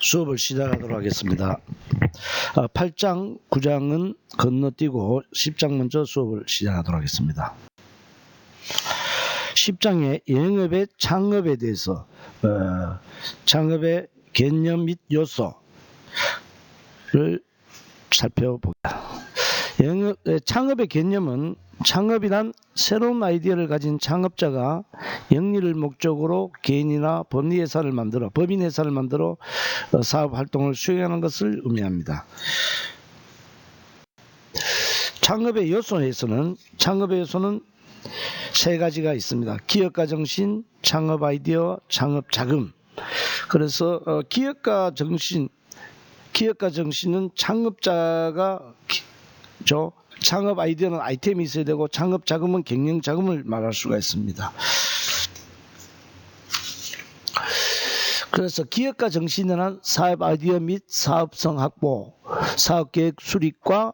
수업을 시작하도록 하겠습니다. 8장, 9장은 건너뛰고 10장 먼저 수업을 시작하도록 하겠습니다. 10장에 영업의 창업에 대해서 창업의 개념 및 요소를 살펴보겠습니다. 창업의 개념은 창업이란 새로운 아이디어를 가진 창업자가 영리를 목적으로 개인이나 법인회사를 만들어 사업 활동을 수행하는 것을 의미합니다. 창업의 요소에서는 세 가지가 있습니다. 기업가 정신, 창업 아이디어, 창업 자금. 그래서 기업가 정신은 창업자가 창업 아이디어는 아이템이 있어야 되고 창업 자금은 경영 자금을 말할 수가 있습니다. 그래서 기업가 정신은 사업 아이디어 및 사업성 확보, 사업계획 수립과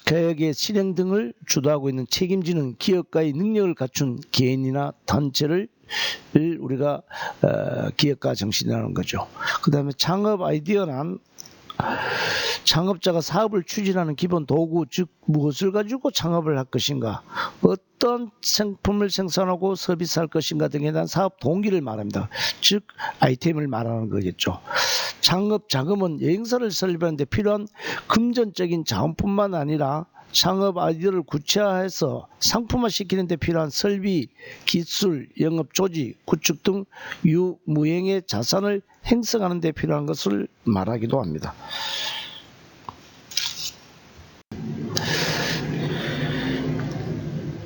계획의 실행 등을 주도하고 있는 책임지는 기업가의 능력을 갖춘 개인이나 단체를 우리가 기업가 정신이라는 거죠. 그 다음에 창업 아이디어는 창업자가 사업을 추진하는 기본 도구, 즉 무엇을 가지고 창업을 할 것인가, 어떤 상품을 생산하고 서비스할 것인가 등에 대한 사업 동기를 말합니다. 즉 아이템을 말하는 거겠죠. 창업 자금은 여행사를 설립하는 데 필요한 금전적인 자원뿐만 아니라 창업 아이디어를 구체화해서 상품화시키는 데 필요한 설비, 기술, 영업 조직, 구축 등 유무형의 자산을 형성하는 데 필요한 것을 말하기도 합니다.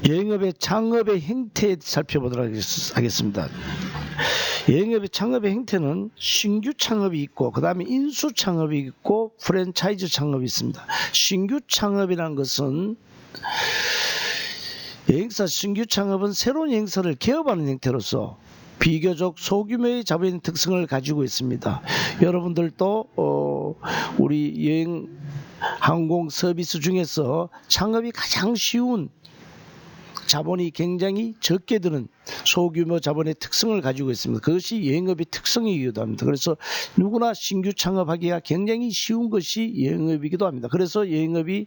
영업의 창업의 형태 살펴보도록 하겠습니다. 영업의 창업의 형태는 신규 창업이 있고 그 다음에 인수 창업이 있고 프랜차이즈 창업이 있습니다. 신규 창업이라는 것은 신규 창업은 새로운 여행사를 개업하는 형태로서 비교적 소규모의 자본의 특성을 가지고 있습니다. 여러분들도 우리 여행 항공 서비스 중에서 창업이 가장 쉬운 자본이 굉장히 적게 드는 소규모 자본의 특성을 가지고 있습니다. 그것이 여행업의 특성이기도 합니다. 그래서 누구나 신규 창업하기가 굉장히 쉬운 것이 여행업이기도 합니다. 그래서 여행업이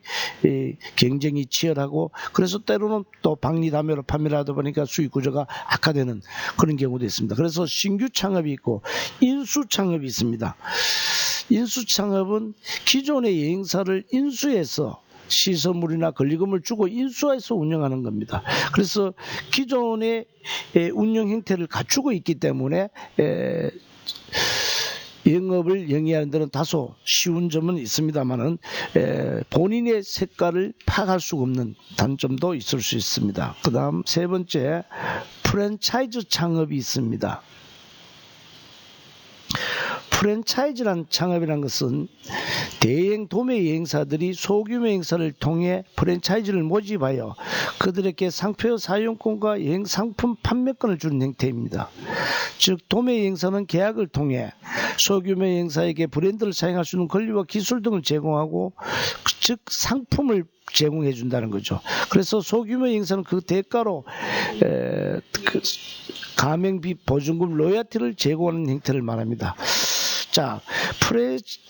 경쟁이 치열하고 그래서 때로는 또 박리담회로 판매를 하다 보니까 수익 구조가 악화되는 그런 경우도 있습니다. 그래서 신규 창업이 있고 인수 창업이 있습니다. 인수 창업은 기존의 여행사를 인수해서 시설물이나 권리금을 주고 인수해서 운영하는 겁니다. 그래서 기존의 운영 형태를 갖추고 있기 때문에 영업을 영위하는 데는 다소 쉬운 점은 있습니다만은 본인의 색깔을 파악할 수가 없는 단점도 있을 수 있습니다. 그 다음 세 번째, 프랜차이즈 창업이 있습니다. 프랜차이즈란 창업이란 것은 대형 도매 여행사들이 소규모 여행사를 통해 프랜차이즈를 모집하여 그들에게 상표 사용권과 여행 상품 판매권을 주는 형태입니다. 즉 도매 여행사는 계약을 통해 소규모 여행사에게 브랜드를 사용할 수 있는 권리와 기술 등을 제공하고 즉 상품을 제공해 준다는 거죠. 그래서 소규모 여행사는 그 대가로 가맹비, 보증금, 로열티를 제공하는 형태를 말합니다. 자,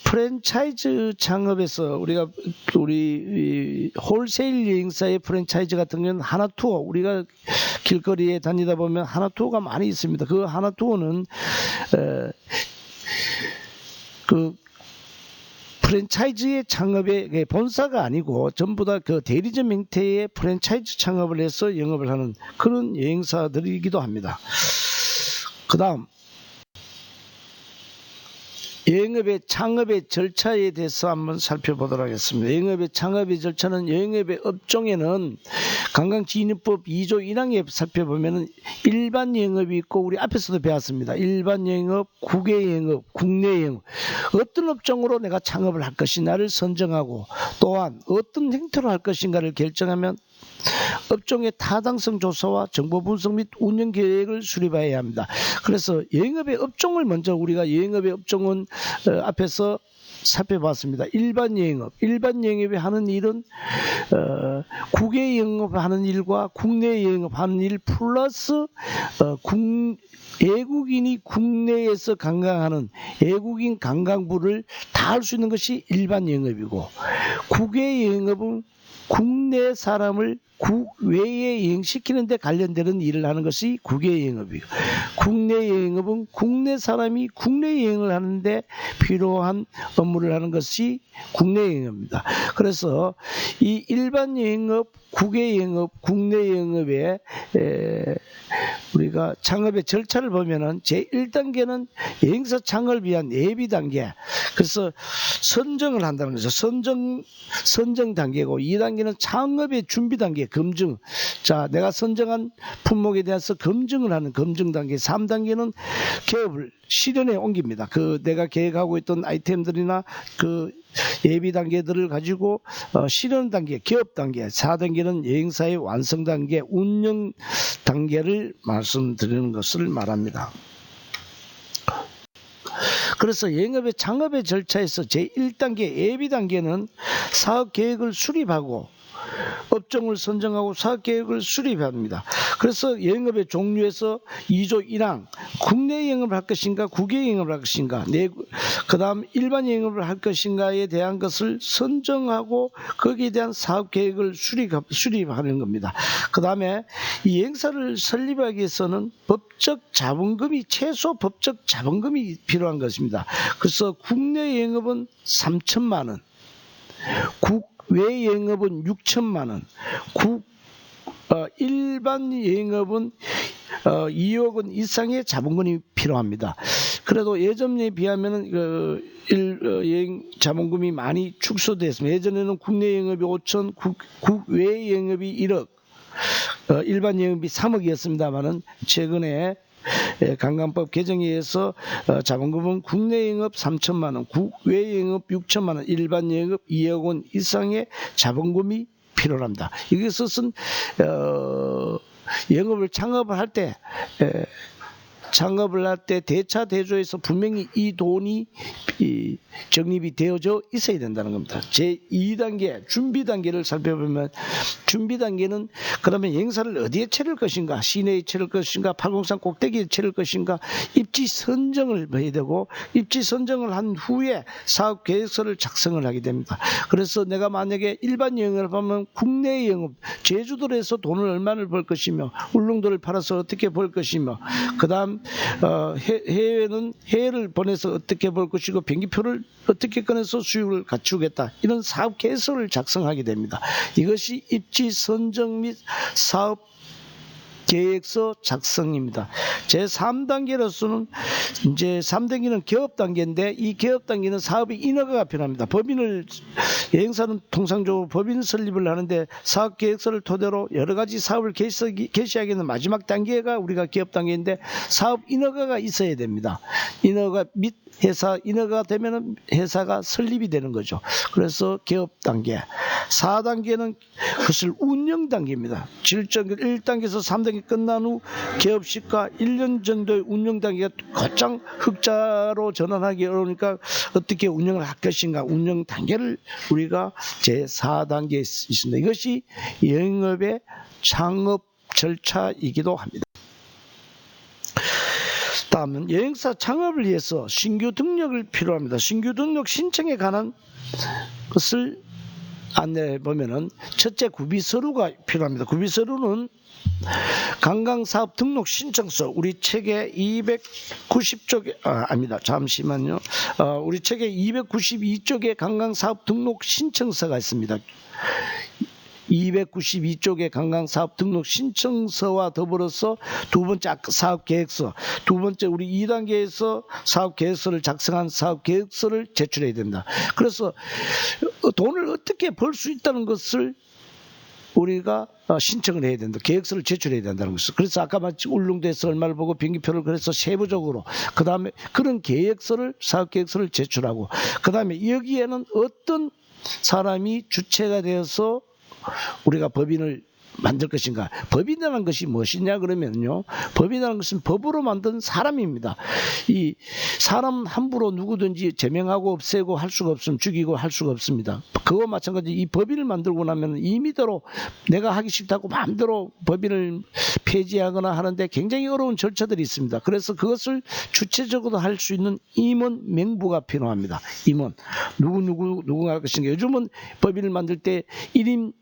프랜차이즈 창업에서 우리 홀세일 여행사의 프랜차이즈 같은 경우는 하나투어, 우리가 길거리에 다니다 보면 하나투어가 많이 있습니다. 그 하나투어는 그 프랜차이즈의 창업의 본사가 아니고 전부 다 그 대리점 형태의 프랜차이즈 창업을 해서 영업을 하는 그런 여행사들이기도 합니다. 그 다음 여행업의 창업의 절차에 대해서 한번 살펴보도록 하겠습니다. 여행업의 창업의 절차는 여행업의 업종에는 관광진입법 2조 1항에 살펴보면 일반 여행업이 있고 우리 앞에서도 배웠습니다. 일반 여행업, 국외 여행업, 국내 여행업. 어떤 업종으로 내가 창업을 할 것인가를 선정하고 또한 어떤 형태로 할 것인가를 결정하면 업종의 타당성 조사와 정보 분석 및 운영 계획을 수립해야 합니다. 그래서 여행업의 업종을 먼저 우리가 여행업의 업종은 앞에서 살펴봤습니다. 일반 영업이 하는 일은 국외 영업하는 일과 국내 영업하는 일 플러스 외국인이 국내에서 관광하는 외국인 관광부를 다 할 수 있는 것이 일반 영업이고, 국외 영업은 국내 사람을 국외에 여행시키는 데 관련되는 일을 하는 것이 국외 영업이고, 국내 영업은 국내 사람이 국내 여행을 하는데 필요한 업무를 하는 것이 국내 영업입니다. 그래서 이 일반 영업, 국외 영업, 국내 영업의 우리가 창업의 절차를 보면은 제1단계는 여행사 창업을 위한 예비 단계. 그래서 선정을 한다는 거죠. 선정 단계고, 2단계는 창업의 준비 단계, 검증. 자, 내가 선정한 품목에 대해서 검증을 하는 검증 단계. 3단계는 개업을 실현에 옮깁니다. 내가 계획하고 있던 아이템들이나 예비 단계들을 가지고 실현 단계, 개업 단계. 4단계는 여행사의 완성 단계, 운영 단계를 말씀드리는 것을 말합니다. 그래서 영업의 창업의 절차에서 제1단계 예비 단계는 사업 계획을 수립하고 업종을 선정하고 사업 계획을 수립합니다. 그래서 영업의 종류에서 2조 1항, 국내 영업을 할 것인가 국외 영업을 할 것인가, 그 다음 일반 영업을 할 것인가에 대한 것을 선정하고 거기에 대한 사업 계획을 수립하는 겁니다. 그 다음에 이 여행사를 설립하기 위해서는 최소 법적 자본금이 필요한 것입니다. 그래서 국내 영업은 3천만 원, 국외 영업은 6천만 원, 일반 영업은 2억 원 이상의 자본금이 필요합니다. 그래도 예전에 비하면 여행 자본금이 많이 축소됐습니다. 예전에는 국내 영업이 5천, 국외 영업이 1억, 일반 영업이 3억이었습니다만은 최근에 관광법 개정에 의해서 자본금은 국내 영업 3천만 원, 국외 영업 6천만 원, 일반 영업 2억 원 이상의 자본금이 필요합니다. 이것은 영업을 창업을 할 때 대차대조에서 분명히 이 돈이 적립이 되어져 있어야 된다는 겁니다. 제2단계 준비 단계를 살펴보면, 준비 단계는 그러면 여행사를 어디에 차릴 것인가, 시내에 차릴 것인가, 803 꼭대기에 차릴 것인가, 입지 선정을 해야 되고, 입지 선정을 한 후에 사업 계획서를 작성을 하게 됩니다. 그래서 내가 만약에 일반 여행을 하면 국내 영업, 제주도에서 돈을 얼마를 벌 것이며, 울릉도를 팔아서 어떻게 벌 것이며, 그 다음 해외는 해외를 보내서 어떻게 벌 것이고, 비행기표를 어떻게 꺼내서 수익을 갖추겠다, 이런 사업 계획서를 작성하게 됩니다. 이것이 입지 선정 및 사업 계획서 작성입니다. 제3단계로서는 이제 3단계는 개업 단계인데, 이 개업 단계는 사업의 인허가가 필요합니다. 여행사는 통상적으로 법인 설립을 하는데 사업 계획서를 토대로 여러 가지 사업을 개시하게 되는 마지막 단계가 우리가 개업 단계인데, 사업 인허가가 있어야 됩니다. 인허가 및 인허가 되면은 회사가 설립이 되는 거죠. 그래서 개업 단계. 4단계는 그것을 운영 단계입니다. 1단계에서 3단계 끝난 후 개업 시가 1년 정도의 운영 단계가 곧장 흑자로 전환하기 어려우니까 어떻게 운영을 할 것인가, 운영 단계를 우리가 제4단계에 있습니다. 이것이 영업의 창업 절차이기도 합니다. 다음은 여행사 창업을 위해서 신규 등록을 필요합니다. 신규 등록 신청에 관한 것을 안내해 보면은, 첫째, 구비서류가 필요합니다. 구비서류는 관광사업 등록 신청서, 우리 책의 290쪽에 잠시만요. 우리 책의 292쪽에 관광사업 등록 신청서가 있습니다. 292쪽의 관광사업 등록 신청서와 더불어서 두 번째 사업계획서, 두 번째 우리 2단계에서 사업계획서를 작성한 사업계획서를 제출해야 된다. 그래서 돈을 어떻게 벌 수 있다는 것을 우리가 신청을 해야 된다. 계획서를 제출해야 된다는 것이죠. 그래서 아까 마치 울릉도에서 얼마를 보고 비행기표를 그래서 세부적으로, 그 다음에 그런 계획서를, 사업계획서를 제출하고, 그 다음에 여기에는 어떤 사람이 주체가 되어서 우리가 법인을 만들 것인가? 법인이라는 것이 무엇이냐 그러면요, 법인이라는 것은 법으로 만든 사람입니다. 이 사람은 함부로 누구든지 제명하고 없애고 할 수가 없으면 죽이고 할 수가 없습니다. 그와 마찬가지 이 법인을 만들고 나면 임의대로 내가 하기 싫다고 마음대로 법인을 폐지하거나 하는데 굉장히 어려운 절차들이 있습니다. 그래서 그것을 주체적으로 할 수 있는 임원 명부가 필요합니다. 임원 누구가 할 것인가. 요즘은 법인을 만들 때 1인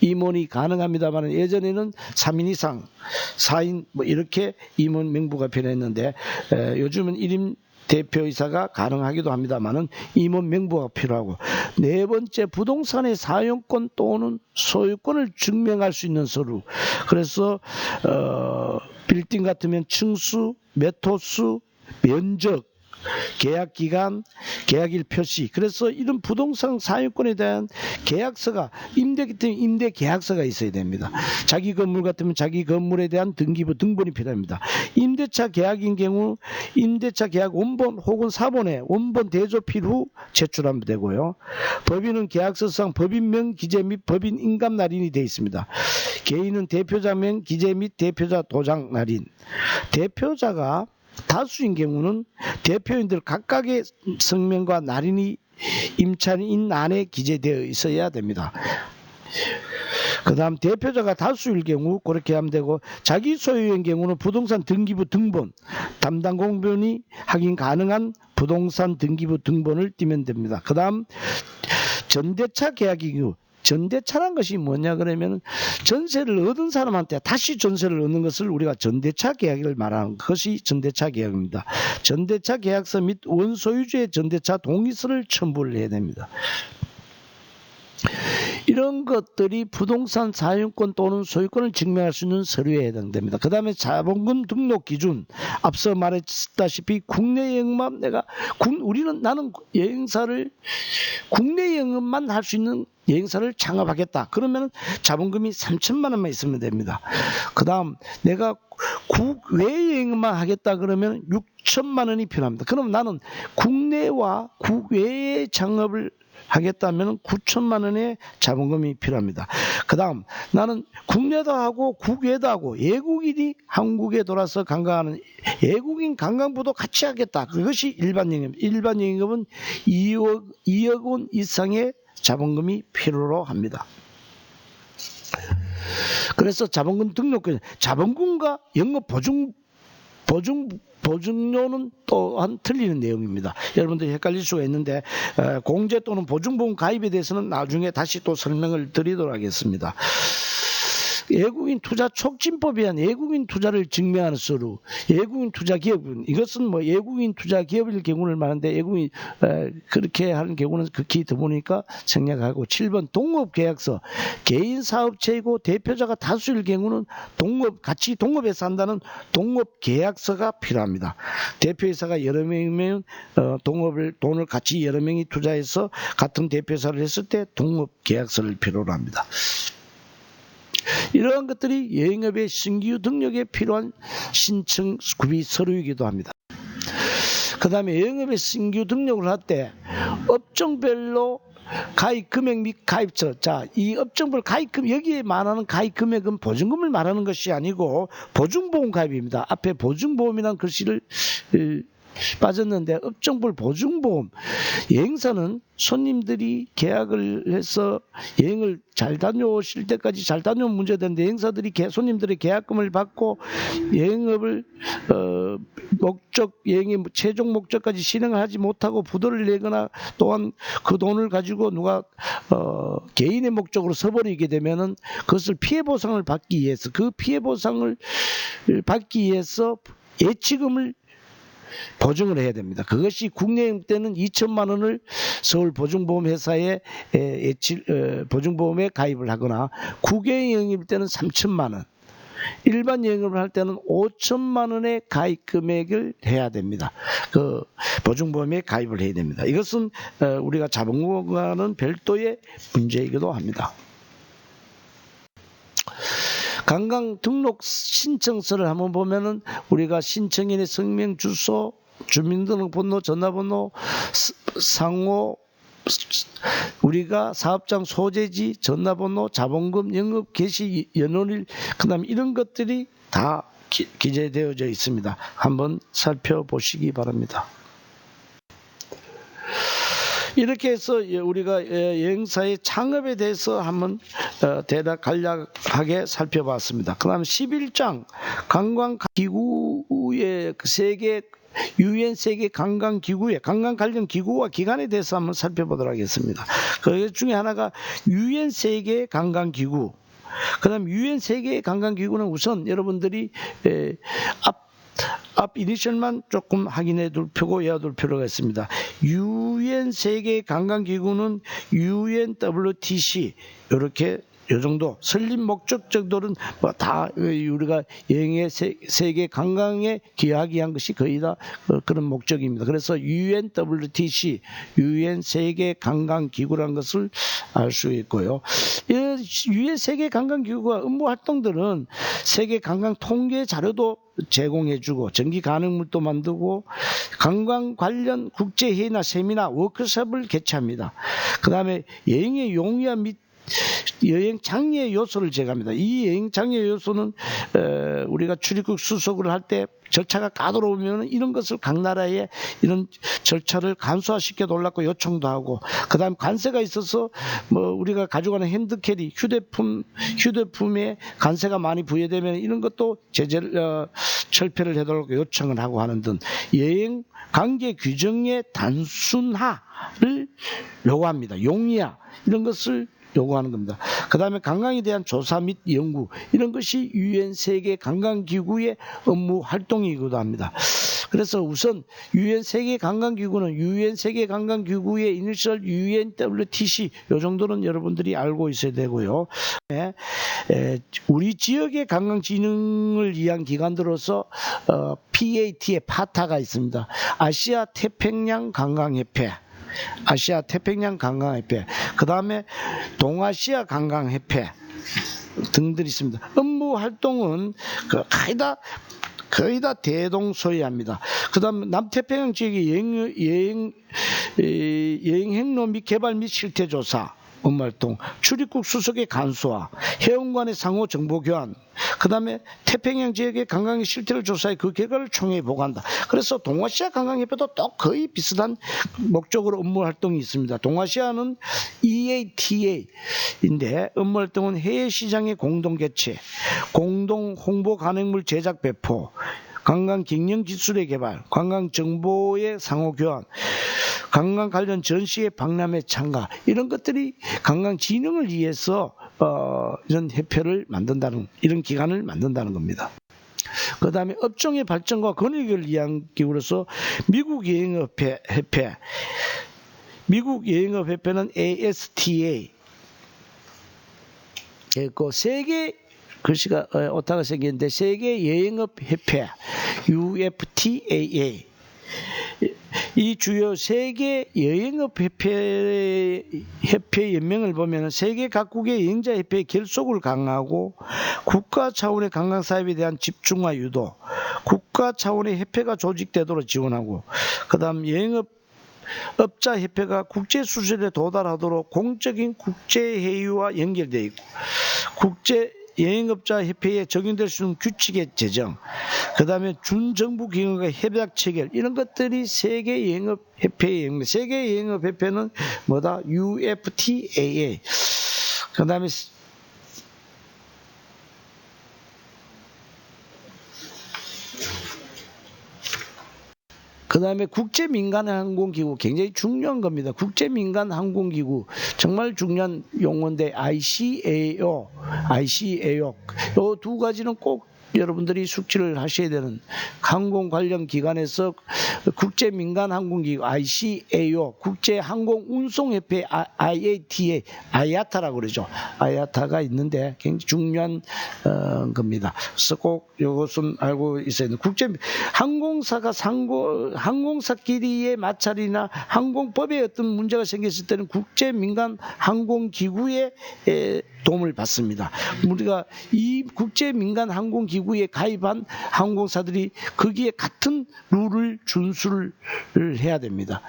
임원이 가능합니다만 예전에는 3인 이상 4인 뭐 이렇게 임원 명부가 필요했는데 요즘은 1인 대표이사가 가능하기도 합니다만은 임원 명부가 필요하고, 네 번째 부동산의 사용권 또는 소유권을 증명할 수 있는 서류. 그래서 빌딩 같으면 층수, 매토수, 면적, 계약기간, 계약일 표시. 그래서 이런 부동산 사용권에 대한 계약서가, 임대기 때문에 임대 계약서가 있어야 됩니다. 자기 건물 같으면 자기 건물에 대한 등기부 등본이 필요합니다. 임대차 계약인 경우 임대차 계약 원본 혹은 사본에 원본 대조필 후 제출하면 되고요. 법인은 계약서상 법인명 기재 및 법인 인감 날인이 되어 있습니다. 개인은 대표자명 기재 및 대표자 도장 날인. 대표자가 다수인 경우는 대표인들 각각의 성명과 날인이 임차인 안에 기재되어 있어야 됩니다. 그 다음 대표자가 다수일 경우 그렇게 하면 되고, 자기 소유인 경우는 부동산 등기부 등본, 담당 공무원이 확인 가능한 부동산 등기부 등본을 띄면 됩니다. 그 다음 전대차 계약의 경우, 전대차란 것이 뭐냐 그러면 전세를 얻은 사람한테 다시 전세를 얻는 것을 우리가 전대차 계약을 말하는 것이 전대차 계약입니다. 전대차 계약서 및 원소유주의 전대차 동의서를 첨부를 해야 됩니다. 이런 것들이 부동산 사용권 또는 소유권을 증명할 수 있는 서류에 해당됩니다. 그 다음에 자본금 등록 기준, 앞서 말했다시피 국내 여행만 나는 여행사를 국내 여행만 할 수 있는 여행사를 창업하겠다. 그러면 자본금이 3천만 원만 있으면 됩니다. 그 다음 내가 국외 여행만 하겠다 그러면 6천만 원이 필요합니다. 그럼 나는 국내와 국외의 창업을 하겠다면 9천만 원의 자본금이 필요합니다. 그 다음 나는 국내도 하고 국외도 하고 외국인이 한국에 돌아서 관광하는 외국인 관광부도 같이 하겠다. 그것이 일반 영업. 일반 영업은 2억 원 이상의 자본금이 필요로 합니다. 그래서 자본금 등록금, 자본금과 영업 보증료는 또한 틀리는 내용입니다. 여러분들이 헷갈릴 수가 있는데 공제 또는 보증보험 가입에 대해서는 나중에 다시 또 설명을 드리도록 하겠습니다. 외국인 투자 촉진법에 의한 외국인 투자를 증명하는 서류, 외국인 투자 기업은, 이것은 뭐 외국인 투자 기업일 경우를 말하는데 외국인 그렇게 하는 경우는 극히 드무니까 생략하고, 7번 동업계약서, 개인 사업체이고 대표자가 다수일 경우는 같이 동업해서 한다는 동업계약서가 필요합니다. 대표이사가 여러 명이면 돈을 같이 여러 명이 투자해서 같은 대표이사를 했을 때 동업계약서를 필요로 합니다. 이러한 것들이 여행업의 신규 등록에 필요한 신청 구비 서류이기도 합니다. 그 다음에 여행업의 신규 등록을 할 때 업종별로 가입 금액 및 가입처. 자, 이 업종별 가입금, 여기에 말하는 가입 금액은 보증금을 말하는 것이 아니고 보증보험 가입입니다. 앞에 보증보험이라는 글씨를 빠졌는데, 업종별 보증보험, 여행사는 손님들이 계약을 해서 여행을 잘 다녀오실 때까지 잘 다녀온 문제되는데, 여행사들이 손님들의 계약금을 받고 여행업을 여행의 최종 목적까지 실행을 하지 못하고 부도를 내거나 또한 그 돈을 가지고 누가 개인의 목적으로 써버리게 되면은 그것을 피해 보상을 받기 위해서, 그 피해 보상을 받기 위해서 예치금을 보증을 해야 됩니다. 그것이 국내여행 때는 2천만 원을 서울 보증보험회사에 보증보험에 가입을 하거나, 국외여행일 때는 3천만 원, 일반 여행을 할 때는 5천만 원의 가입 금액을 해야 됩니다. 그 보증보험에 가입을 해야 됩니다. 이것은 우리가 자본금과는 별도의 문제이기도 합니다. 관광 등록 신청서를 한번 보면은 우리가 신청인의 성명, 주소, 주민등록번호, 전화번호, 상호, 우리가 사업장 소재지, 전화번호, 자본금, 영업 개시 연원일, 그다음에 이런 것들이 다 기재되어져 있습니다. 한번 살펴보시기 바랍니다. 이렇게 해서 우리가 여행사의 창업에 대해서 한번 대략 간략하게 살펴봤습니다. 그 다음에 11장 관광기구의 세계 UN 세계 관광기구의 관광 관련 기구와 기관에 대해서 한번 살펴보도록 하겠습니다. 그 중에 하나가 UN 세계 관광기구. 그 다음 UN 세계 관광기구는 우선 여러분들이 앞 이니셜만 조금 확인해 둘 표고 외워둘 필요가 있습니다. UN 세계 관광기구는 UNWTC 이렇게 요 정도 설립 목적 정도는 뭐 다 우리가 여행의 세계 관광에 기여하기 위한 것이 거의 다 그런 목적입니다. 그래서 UNWTC, UN 세계 관광 기구라는 것을 알 수 있고요. UN 세계 관광 기구가 업무 활동들은 세계 관광 통계 자료도 제공해주고 전기 가능물도 만들고 관광 관련 국제 회의나 세미나 워크숍을 개최합니다. 그 다음에 여행의 용이함 및 여행 장려 요소를 제공합니다. 이 여행 장려 요소는 우리가 출입국 수속을 할 때 절차가 까다로우면 이런 것을 각 나라에 이런 절차를 간소화시켜 달라고 요청도 하고, 그다음 관세가 있어서 뭐 우리가 가져가는 핸드캐리 휴대품에 관세가 많이 부여되면 이런 것도 제재를 철폐를 해달라고 요청을 하고 하는 등 여행 관계 규정의 단순화를 요구합니다. 용이화 이런 것을 요구하는 겁니다. 그 다음에 관광에 대한 조사 및 연구 이런 것이 UN 세계 관광기구의 업무 활동이기도 합니다. 그래서 우선 UN 세계 관광기구는 UN 세계 관광기구의 이니셜 UNWTC 요 정도는 여러분들이 알고 있어야 되고요. 우리 지역의 관광 진흥을 위한 기관들로서 PAT의 파타가 있습니다. 아시아 태평양 관광협회, 아시아 태평양 관광협회, 그 다음에 동아시아 관광협회 등들이 있습니다. 업무 활동은 거의 다 대동소이합니다. 그 다음 남태평양 지역의 여행 행로 및 개발 및 실태 조사 업무활동, 출입국 수속의 간소화, 회원 간의 상호 정보 교환, 그 다음에 태평양 지역의 관광의 실태를 조사해 그 결과를 총회 보고한다. 그래서 동아시아 관광협회도 또 거의 비슷한 목적으로 업무 활동이 있습니다. 동아시아는 EATA인데 업무 활동은 해외 시장의 공동 개최, 공동 홍보 간행물 제작 배포, 관광 경영 기술의 개발, 관광 정보의 상호 교환, 관광 관련 전시회 박람회 참가 이런 것들이 관광 진흥을 위해서 이런 협회를 만든다는, 이런 기관을 만든다는 겁니다. 그 다음에 업종의 발전과 권익을 위한 기구로서 미국 여행업회, 미국 여행업협회는 ASTA, 그 세계 글씨가 오타가 생겼는데 세계 여행업협회 UFTAA, 이 주요 세계 여행업 협회 연맹을 보면 세계 각국의 여행자 협회의 결속을 강화하고 국가 차원의 관광 사업에 대한 집중화 유도, 국가 차원의 협회가 조직되도록 지원하고, 그다음 여행업자 협회가 국제 수준에 도달하도록 공적인 국제 회의와 연결되어 있고, 국제 여행업자 협회에 적용될 수 있는 규칙의 제정, 그 다음에 준정부 기관과 협약 체결 이런 것들이 세계 여행업 협회의 영역. 세계 여행업 협회는 뭐다? UFTAA. 그 다음에 국제민간항공기구 굉장히 중요한 겁니다. 국제민간항공기구 정말 중요한 용어인데 ICAO 이 두 가지는 꼭 여러분들이 숙지를 하셔야 되는 항공 관련 기관에서 국제민간항공기구 ICAO, 국제항공운송협회 IATA, IATA라고 그러죠. IATA가 있는데 굉장히 중요한 겁니다. 그래서 꼭 이것은 알고 있어야 되는, 항공사끼리의 마찰이나 항공법에 어떤 문제가 생겼을 때는 국제민간항공기구의 도움을 받습니다. 우리가 이 국제민간항공기구에 가입한 항공사들이 거기에 같은 룰을 준수를 해야 됩니다.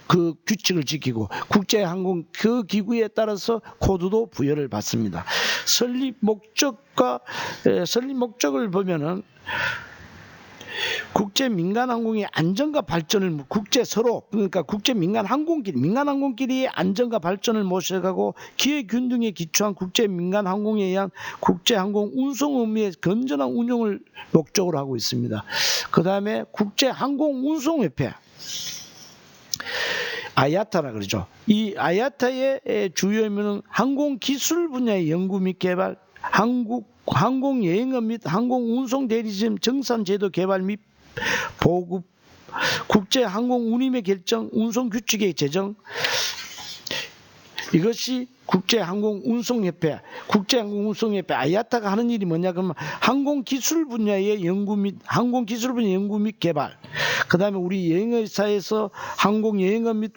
그 규칙을 지키고 국제항공 그 기구에 따라서 코드도 부여를 받습니다. 설립 목적을 보면은 국제 민간 항공의 안전과 발전을 그러니까 국제 민간 항공끼리의 안전과 발전을 모셔가고 기회 균등에 기초한 국제 민간 항공에 의한 국제 항공 운송 의무의 건전한 운영을 목적으로 하고 있습니다. 그다음에 국제 항공 운송 협회 아야타라 그러죠. 이 아야타의 주요 의무는 항공 기술 분야의 연구 및 개발, 항공 여행업 및 항공 운송 대리점 정산 제도 개발 및 보급, 국제 항공 운임의 결정, 운송 규칙의 제정, 이것이 국제항공운송협회 아야타가 하는 일이 뭐냐 그러면 항공기술 분야의 연구 및 개발, 그 다음에 우리 여행사에서 항공여행업 및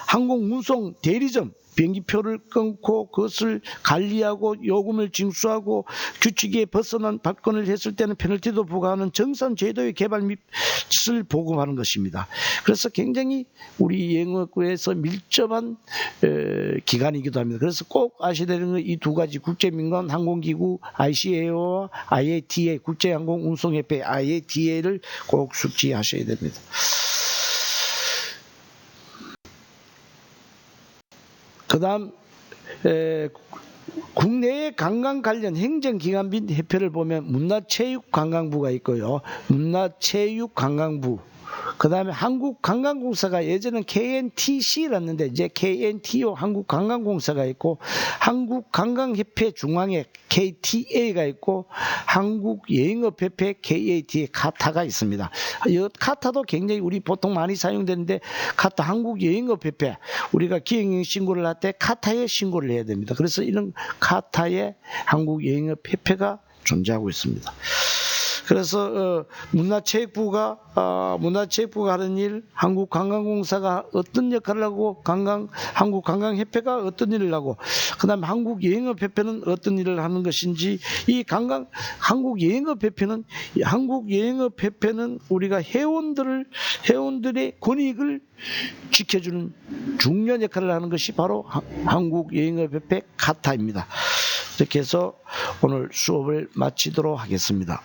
항공운송 대리점 비행기표를 끊고 그것을 관리하고 요금을 징수하고 규칙에 벗어난 발권을 했을 때는 페널티도 부과하는 정산 제도의 개발 및을 보급하는 것입니다. 그래서 굉장히 우리 여행업계에서 밀접한 기관이기도 합니다. 그래서 꼭 아셔야 되는 건 이 두 가지 국제민간 항공기구 ICAO와 IATA 국제항공운송협회 IATA를 꼭 숙지하셔야 됩니다. 그 다음 국내의 관광 관련 행정기관 및 협회를 보면 문화체육관광부가 있고요. 문화체육관광부, 그 다음에 한국관광공사가 예전엔 KNTC였는데 이제 KNTO 한국관광공사가 있고, 한국관광협회 중앙회 KTA가 있고, 한국여행업협회 KATA 카타가 있습니다. 이 카타도 굉장히 우리 보통 많이 사용되는데, 카타 한국여행업협회, 우리가 기행령 신고를 할 때 카타에 신고를 해야 됩니다. 그래서 이런 카타의 한국여행업협회가 존재하고 있습니다. 그래서 문화체육부가 하는 일, 한국관광공사가 어떤 역할을 하고, 한국관광협회가 어떤 일을 하고, 그 다음에 한국여행업협회는 어떤 일을 하는 것인지, 이 한국여행업협회는 우리가 회원들의 권익을 지켜주는 중요한 역할을 하는 것이 바로 한국여행업협회 카타입니다. 이렇게 해서 오늘 수업을 마치도록 하겠습니다.